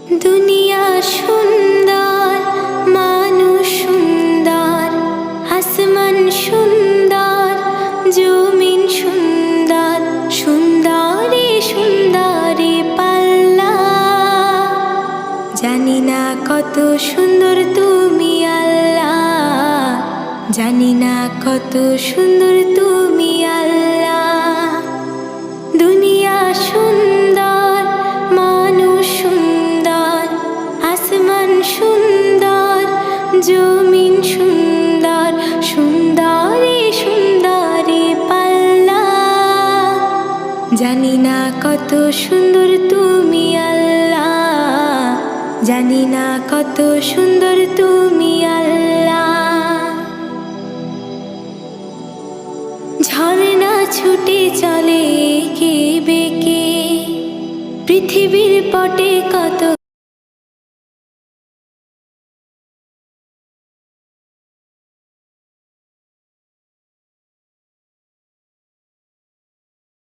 দুনিয়া সুন্দর, মানুষ সুন্দর, আসমান সুন্দর, জমিন সুন্দর, সুন্দরী সুন্দরী পাল্লা। জানি না কত সুন্দর তুমি আল্লাহ, জানি না কত সুন্দর তুমি আল্লাহ। দুনিয়া সুন্দর, মানুষ সুন্দর, আসমান সুন্দর, জমিন সুন্দর, সুন্দরী সুন্দরী পাল্লা। জানি না কত সুন্দর তুমি আল্লাহ, জানি না কত সুন্দর তুমি আল্লাহ। ঝর্ণা ছুটে চলে এঁকে বেঁকে, পৃথিবীর পটে কত